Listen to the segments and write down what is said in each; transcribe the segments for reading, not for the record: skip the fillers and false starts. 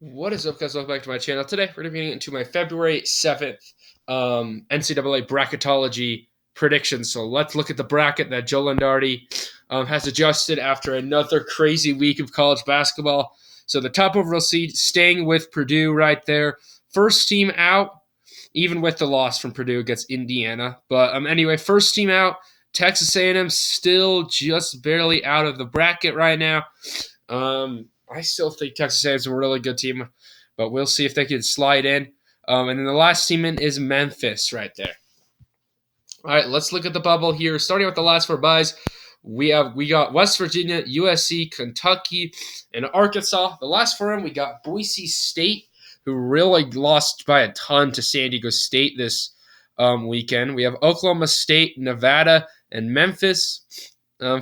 What is up, guys? Welcome back to my channel. Today, we're going to be getting into my February 7th NCAA Bracketology Predictions. So let's look at the bracket that Joe Lendardi has adjusted after another crazy week of college basketball. So the top overall seed staying with Purdue right there. First team out, even with the loss from Purdue against Indiana. But anyway, first team out, Texas A&M still just barely out of the bracket right now. I still think Texas A&M is a really good team, but we'll see if they can slide in. And then the last team in is Memphis right there. All right, let's look at the bubble here. Starting with the last four byes, we got West Virginia, USC, Kentucky, and Arkansas. The last four in, we got Boise State, who really lost by a ton to San Diego State this weekend. We have Oklahoma State, Nevada, and Memphis.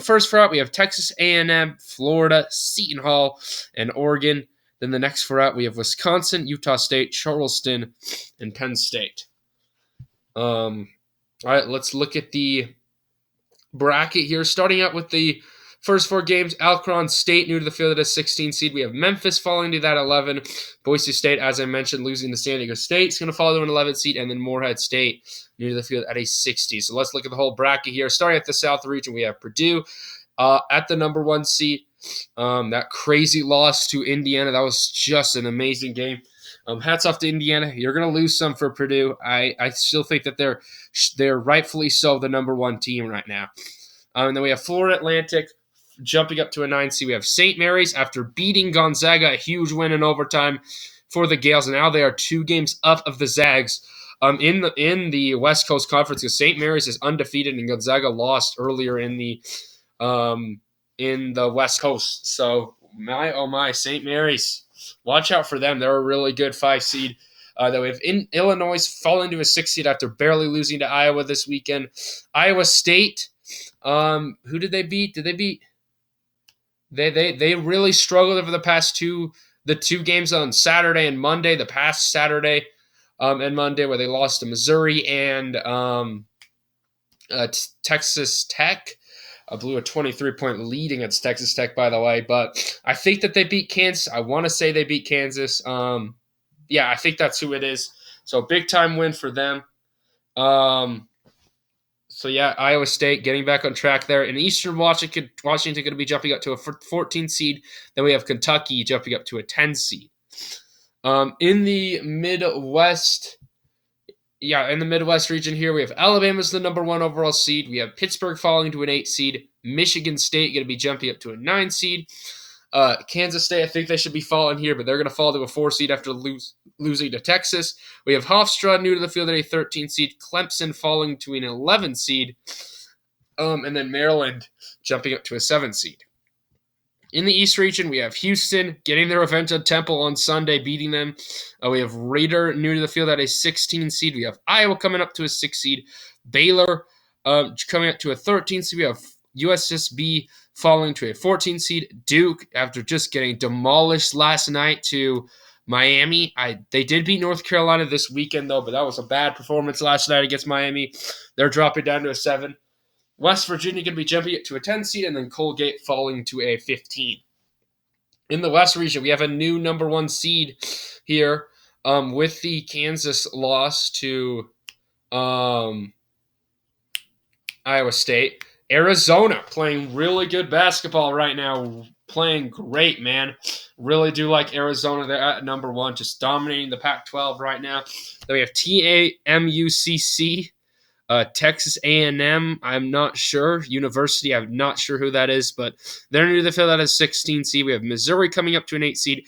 First four out, we have Texas A&M, Florida, Seton Hall, and Oregon. Then the next four out, we have Wisconsin, Utah State, Charleston, and Penn State. All right, let's look at the bracket here. Starting out with the first four games, Alcorn State new to the field at a 16 seed. We have Memphis falling to that 11. Boise State, as I mentioned, losing to San Diego State. It's going to fall to an 11 seed. And then Morehead State new to the field at a 60. So let's look at the whole bracket here. Starting at the South region, we have Purdue at the number one seed. That crazy loss to Indiana, that was just an amazing game. Hats off to Indiana. You're going to lose some for Purdue. I still think that they're rightfully so the number one team right now. And then we have Florida Atlantic jumping up to a 9 seed. We have St. Mary's after beating Gonzaga, a huge win in overtime for the Gales. And now they are 2 games up of the Zags in the West Coast Conference, because St. Mary's is undefeated and Gonzaga lost earlier in the West Coast. So my, St. Mary's. Watch out for them. They're a really good 5 seed. That we have in Illinois falling to a 6 seed after barely losing to Iowa this weekend. Iowa State. Who did they beat? Did they beat? They really struggled over the two games on Saturday and Monday. The past Saturday and Monday, where they lost to Missouri and Texas Tech. Blew a 23-point lead against Texas Tech, by the way. But I think that they beat Kansas. I want to say they beat Kansas. Yeah, I think that's who it is. So big-time win for them. So, yeah, Iowa State getting back on track there. In Eastern Washington going to be jumping up to a 14 seed. Then we have Kentucky jumping up to a 10 seed. In the Midwest... Yeah, in the Midwest region here, we have Alabama's the number 1 overall seed. We have Pittsburgh falling to an 8 seed. Michigan State going to be jumping up to a 9 seed. Kansas State, I think they should be falling here, but they're going to fall to a 4 seed after losing to Texas. We have Hofstra new to the field at a 13 seed. Clemson falling to an 11 seed. And then Maryland jumping up to a 7 seed. In the East region, we have Houston getting their revenge on Temple on Sunday, beating them. We have Raider new to the field at a 16 seed. We have Iowa coming up to a 6 seed. Baylor coming up to a 13 seed. We have USSB falling to a 14 seed. Duke, after just getting demolished last night to Miami. They did beat North Carolina this weekend, though, but that was a bad performance last night against Miami. They're dropping down to a 7. West Virginia going to be jumping it to a 10 seed, and then Colgate falling to a 15. In the West region, we have a new number 1 seed here with the Kansas loss to Iowa State. Arizona playing really good basketball right now, playing great, man. Really do like Arizona. They're at number 1, just dominating the Pac-12 right now. Then we have TAMUCC. Texas A&M, I'm not sure. University, I'm not sure who that is, but they're new to the field at a 16 seed. We have Missouri coming up to an 8 seed,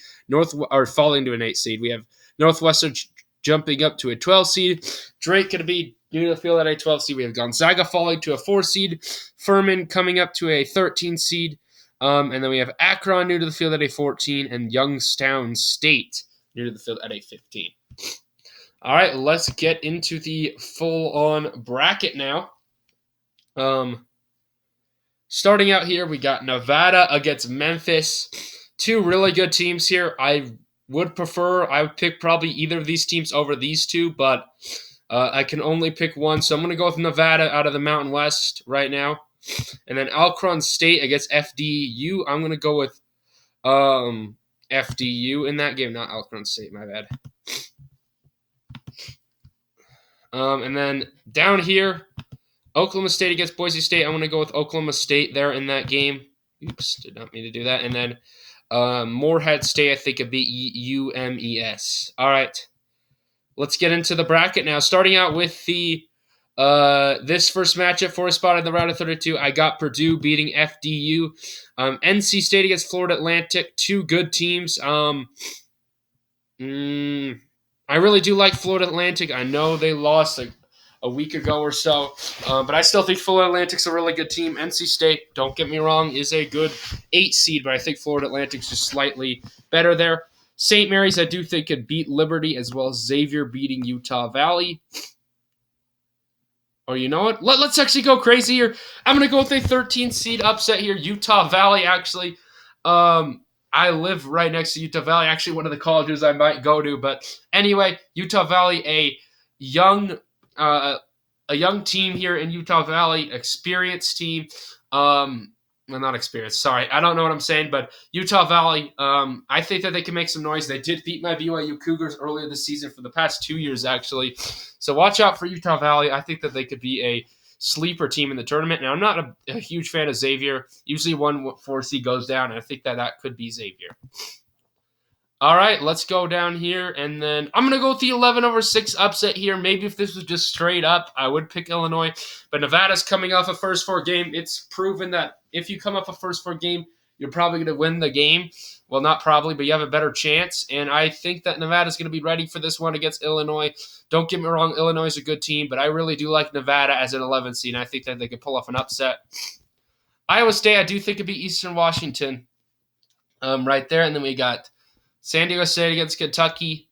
falling to an 8 seed. We have Northwestern jumping up to a 12 seed. Drake going to be new to the field at a 12 seed. We have Gonzaga falling to a 4 seed. Furman coming up to a 13 seed. And then we have Akron new to the field at a 14, and Youngstown State new to the field at a 15. All right, let's get into the full-on bracket now. Starting out here, we got Nevada against Memphis. 2 really good teams here. I would pick probably either of these teams over these 2, but I can only pick one. So I'm going to go with Nevada out of the Mountain West right now. And then Alcorn State against FDU. I'm going to go with FDU in that game, not Elkhorn State, my bad. And then down here, Oklahoma State against Boise State. I'm going to go with Oklahoma State there in that game. Oops, did not mean to do that. And then Morehead State, I think, could beat UMES. All right, let's get into the bracket now. Starting out with the this first matchup for a spot in the round of 32, I got Purdue beating FDU. NC State against Florida Atlantic, two good teams. I really do like Florida Atlantic. I know they lost a week ago or so, but I still think Florida Atlantic's a really good team. NC State, don't get me wrong, is a good 8 seed, but I think Florida Atlantic's just slightly better there. St. Mary's, I do think, could beat Liberty, as well as Xavier beating Utah Valley. Or you know what? Let's actually go crazy here. I'm going to go with a 13 seed upset here. Utah Valley, actually. I live right next to Utah Valley, actually one of the colleges I might go to. But anyway, Utah Valley, a young team here in Utah Valley, experienced team. Well, not experienced. Sorry, I don't know what I'm saying, but Utah Valley, I think that they can make some noise. They did beat my BYU Cougars earlier this season for the past 2 years, actually. So watch out for Utah Valley. I think that they could be a sleeper team in the tournament. Now, I'm not a huge fan of Xavier. Usually 1-4 goes down, and I think that could be Xavier. All right, let's go down here, and then I'm going to go with the 11/6 upset here. Maybe if this was just straight up, I would pick Illinois, but Nevada's coming off a first 4 game. It's proven that if you come off a first 4 game, you're probably going to win the game. Well, not probably, but you have a better chance, and I think that Nevada's going to be ready for this one against Illinois. Don't get me wrong, Illinois is a good team, but I really do like Nevada as an 11 seed, and I think that they could pull off an upset. Iowa State, I do think could be Eastern Washington right there, and then we got San Diego State against Kentucky.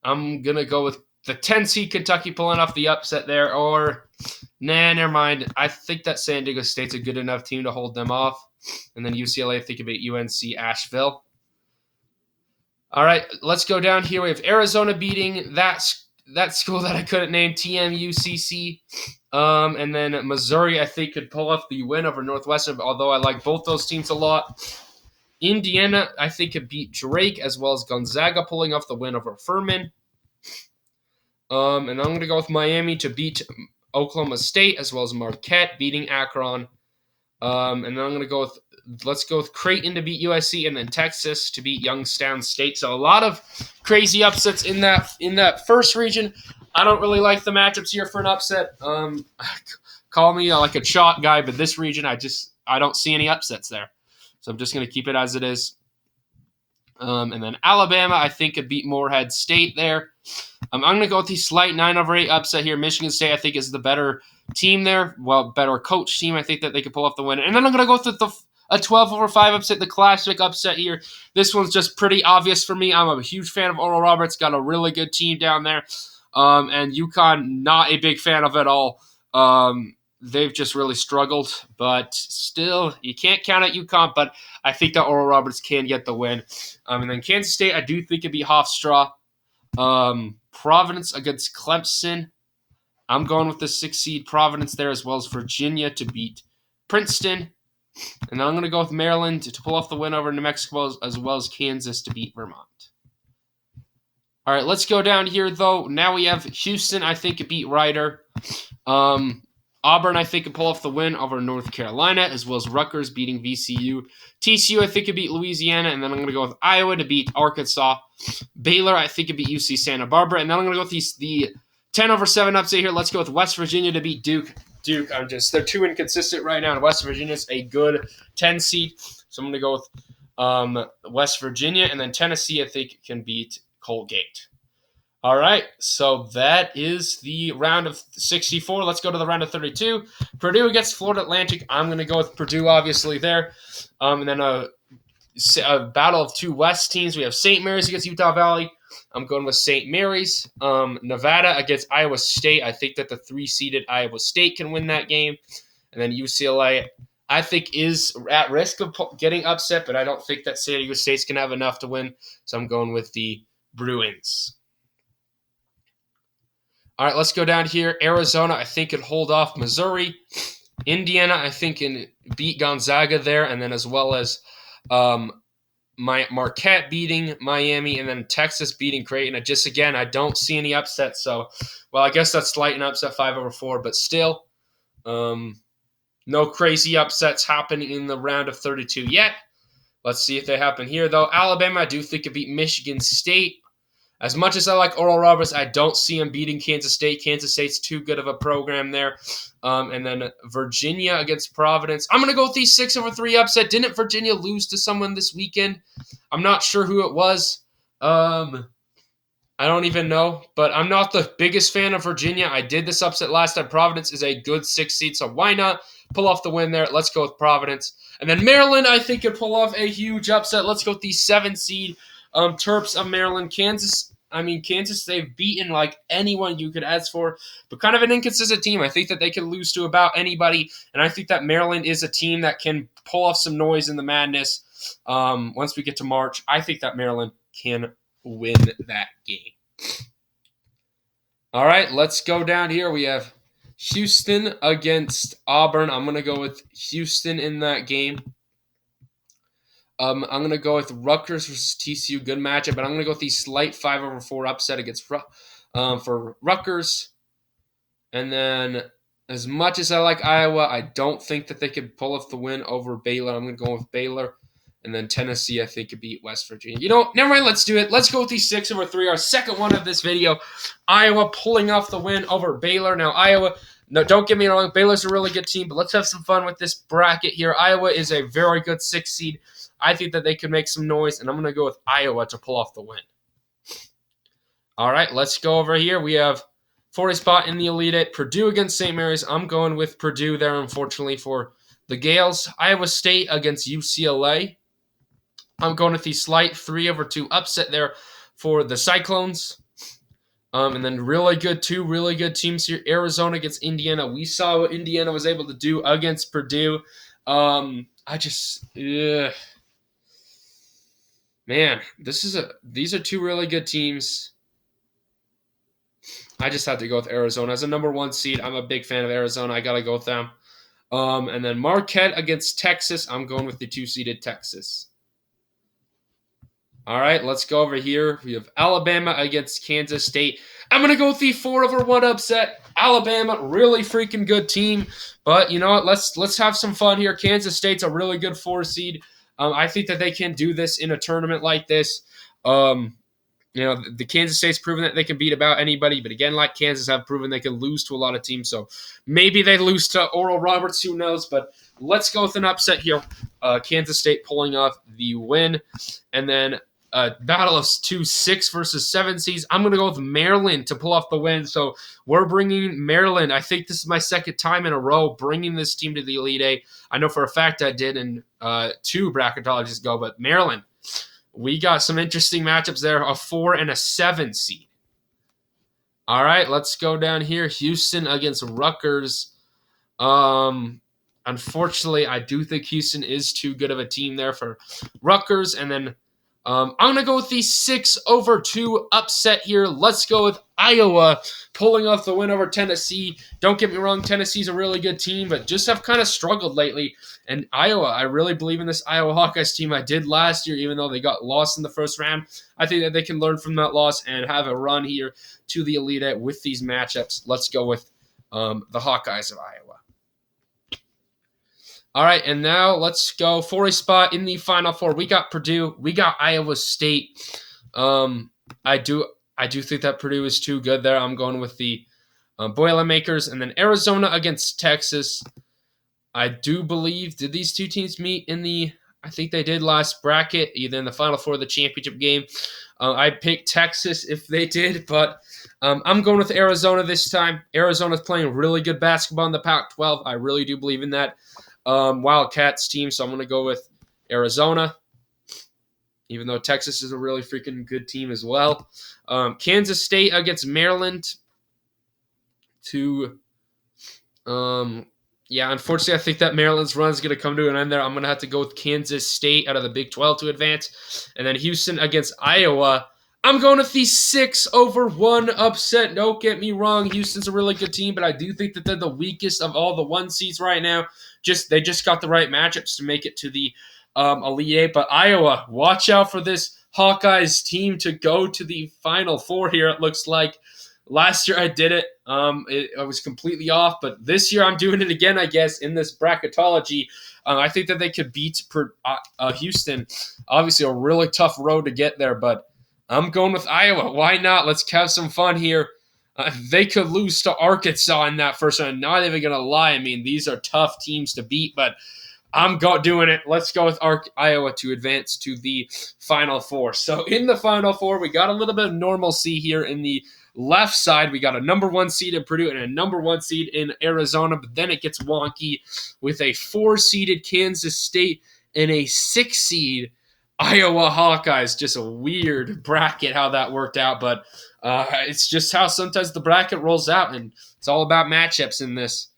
I'm going to go with the 10 seed Kentucky pulling off the upset there. Or, never mind. I think that San Diego State's a good enough team to hold them off. And then UCLA, I think, about UNC Asheville. All right, let's go down here. We have Arizona beating that school that I couldn't name, TMUCC. And then Missouri, I think, could pull off the win over Northwestern, although I like both those teams a lot. Indiana, I think, could beat Drake, as well as Gonzaga pulling off the win over Furman. And I'm going to go with Miami to beat Oklahoma State, as well as Marquette beating Akron. And then I'm going to go with Creighton to beat USC, and then Texas to beat Youngstown State. So a lot of crazy upsets in that first region. I don't really like the matchups here for an upset. Call me like a chalk guy, but this region, I don't see any upsets there. So I'm just going to keep it as it is. And then Alabama, I think, could beat Morehead State there. I'm going to go with the slight 9/8 upset here. Michigan State, I think, is the better team there. Well, better coach team. I think that they could pull off the win. And then I'm going to go with a 12/5 upset, the classic upset here. This one's just pretty obvious for me. I'm a huge fan of Oral Roberts. Got a really good team down there. And UConn, not a big fan of at all. They've just really struggled, but still, you can't count out UConn, but I think that Oral Roberts can get the win. And then Kansas State, I do think it'd be Hofstra. Providence against Clemson. I'm going with the 6 seed Providence there, as well as Virginia to beat Princeton. And then I'm going to go with Maryland to pull off the win over New Mexico, as well as Kansas to beat Vermont. All right, let's go down here, though. Now we have Houston, I think, could beat Rider. Auburn, I think, could pull off the win over North Carolina, as well as Rutgers beating VCU. TCU, I think, could beat Louisiana, and then I'm going to go with Iowa to beat Arkansas. Baylor, I think, could beat UC Santa Barbara, and then I'm going to go with the 10/7 upset here. Let's go with West Virginia to beat Duke. They're too inconsistent right now, and West Virginia's a good 10 seed, so I'm going to go with West Virginia, and then Tennessee, I think, can beat Colgate. All right, so that is the round of 64. Let's go to the round of 32. Purdue against Florida Atlantic. I'm going to go with Purdue, obviously, there. And then a battle of 2 West teams. We have St. Mary's against Utah Valley. I'm going with St. Mary's. Nevada against Iowa State. I think that the 3-seeded Iowa State can win that game. And then UCLA, I think, is at risk of getting upset, but I don't think that San Diego State's going to have enough to win. So I'm going with the Bruins. All right, let's go down here. Arizona, I think, could hold off Missouri. Indiana, I think, can beat Gonzaga there, and then as well as Marquette beating Miami, and then Texas beating Creighton. I don't see any upsets. So, well, I guess that's slight and upset 5/4, but still, no crazy upsets happening in the round of 32 yet. Let's see if they happen here, though. Alabama, I do think could beat Michigan State. As much as I like Oral Roberts, I don't see him beating Kansas State. Kansas State's too good of a program there. And then Virginia against Providence. I'm going to go with the 6/3 upset. Didn't Virginia lose to someone this weekend? I'm not sure who it was. I don't even know. But I'm not the biggest fan of Virginia. I did this upset last time. Providence is a good 6 seed, so why not pull off the win there? Let's go with Providence. And then Maryland, I think, could pull off a huge upset. Let's go with the 7 seed. Terps of Maryland. Kansas, they've beaten like anyone you could ask for, but kind of an inconsistent team. I think that they can lose to about anybody, and I think that Maryland is a team that can pull off some noise in the madness once we get to March. I think that Maryland can win that game. All right, let's go down here. We have Houston against Auburn. I'm going to go with Houston in that game. I'm going to go with Rutgers versus TCU. Good matchup, but I'm going to go with the slight 5/4 upset against for Rutgers. And then as much as I like Iowa, I don't think that they could pull off the win over Baylor. I'm going to go with Baylor. And then Tennessee, I think, could beat West Virginia. Never mind. Let's do it. Let's go with the 6/3, our second one of this video. Iowa pulling off the win over Baylor. Now, Iowa, no, don't get me wrong. Baylor's a really good team, but let's have some fun with this bracket here. Iowa is a very good 6 seed. I think that they could make some noise, and I'm going to go with Iowa to pull off the win. All right, let's go over here. We have 40 spot in the Elite Eight. Purdue against St. Mary's. I'm going with Purdue there, unfortunately, for the Gales. Iowa State against UCLA. I'm going with the slight 3/2 upset there for the Cyclones. And then two really good teams here. Arizona against Indiana. We saw what Indiana was able to do against Purdue. Man, these are two really good teams. I just have to go with Arizona as a number 1 seed. I'm a big fan of Arizona. I got to go with them. And then Marquette against Texas. I'm going with the 2-seeded Texas. All right, let's go over here. We have Alabama against Kansas State. I'm going to go with the 4/1 upset. Alabama, really freaking good team. But you know what? Let's have some fun here. Kansas State's a really good 4 seed. I think that they can do this in a tournament like this. The Kansas State's proven that they can beat about anybody. But again, like Kansas have proven they can lose to a lot of teams. So maybe they lose to Oral Roberts. Who knows? But let's go with an upset here. Kansas State pulling off the win. And then battle of 2 6 versus 7 seeds. I'm going to go with Maryland to pull off the win. So we're bringing Maryland. I think this is my second time in a row bringing this team to the Elite Eight. I know for a fact I did in 2 bracketologies ago, but Maryland, we got some interesting matchups there, a 4 and a 7 seed. All right, let's go down here. Houston against Rutgers. Unfortunately, I do think Houston is too good of a team there for Rutgers. And then I'm going to go with the 6/2 upset here. Let's go with Iowa pulling off the win over Tennessee. Don't get me wrong, Tennessee's a really good team, but just have kind of struggled lately. And Iowa, I really believe in this Iowa Hawkeyes team. I did last year, even though they got lost in the first round. I think that they can learn from that loss and have a run here to the Elite Eight with these matchups. Let's go with the Hawkeyes of Iowa. All right, and now let's go for a spot in the Final Four. We got Purdue. We got Iowa State. I do think that Purdue is too good there. I'm going with the Boilermakers. And then Arizona against Texas. I do believe, did these two teams meet in the, I think they did last bracket, either in the Final Four or the championship game. I picked Texas if they did, but I'm going with Arizona this time. Arizona's playing really good basketball in the Pac-12. I really do believe in that Wildcats team, so I'm going to go with Arizona, even though Texas is a really freaking good team as well. Kansas State against Maryland. Unfortunately, I think that Maryland's run is going to come to an end there. I'm going to have to go with Kansas State out of the Big 12 to advance. And then Houston against Iowa. I'm going with the 6/1 upset. Don't get me wrong. Houston's a really good team, but I do think that they're the weakest of all the 1 seeds right now. They just got the right matchups to make it to the Elite Eight. But Iowa, watch out for this Hawkeyes team to go to the Final Four here. It looks like last year I did it. I was completely off, but this year I'm doing it again, I guess, in this bracketology. I think that they could beat Houston. Obviously, a really tough road to get there, but I'm going with Iowa. Why not? Let's have some fun here. They could lose to Arkansas in that first round. Not even going to lie. I mean, these are tough teams to beat, but I'm doing it. Let's go with Iowa to advance to the Final Four. So in the Final Four, we got a little bit of normalcy here in the left side. We got a number 1 seed in Purdue and a number 1 seed in Arizona, but then it gets wonky with a 4-seeded Kansas State and a 6-seed Iowa Hawkeyes. Just a weird bracket how that worked out, but it's just how sometimes the bracket rolls out, and it's all about matchups in this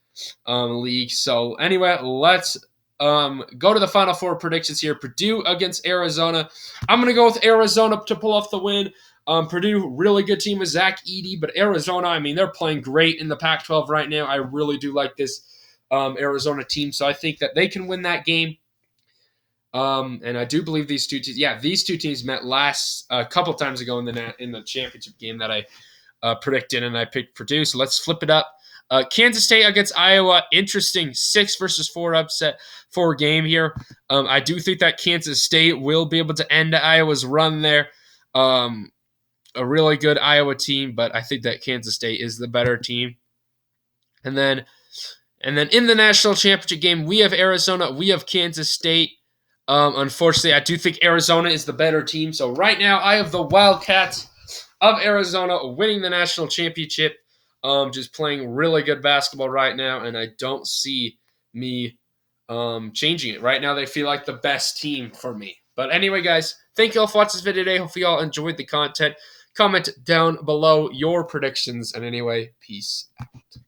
league. So anyway, let's go to the Final Four predictions here. Purdue against Arizona. I'm going to go with Arizona to pull off the win. Purdue, really good team with Zach Edey, but Arizona, I mean, they're playing great in the Pac-12 right now. I really do like this Arizona team, so I think that they can win that game. And I do believe these two teams. Yeah, these two teams met a couple times ago in the championship game that I predicted, and I picked Purdue. So let's flip it up. Kansas State against Iowa. Interesting 6-4 upset for game here. I do think that Kansas State will be able to end Iowa's run there. A really good Iowa team, but I think that Kansas State is the better team. And then in the national championship game, we have Arizona, we have Kansas State. Unfortunately, I do think Arizona is the better team. So right now, I have the Wildcats of Arizona winning the national championship. Just playing really good basketball right now, and I don't see me changing it. Right now, they feel like the best team for me. But anyway, guys, thank you all for watching this video today. Hopefully, you all enjoyed the content. Comment down below your predictions. And anyway, peace out.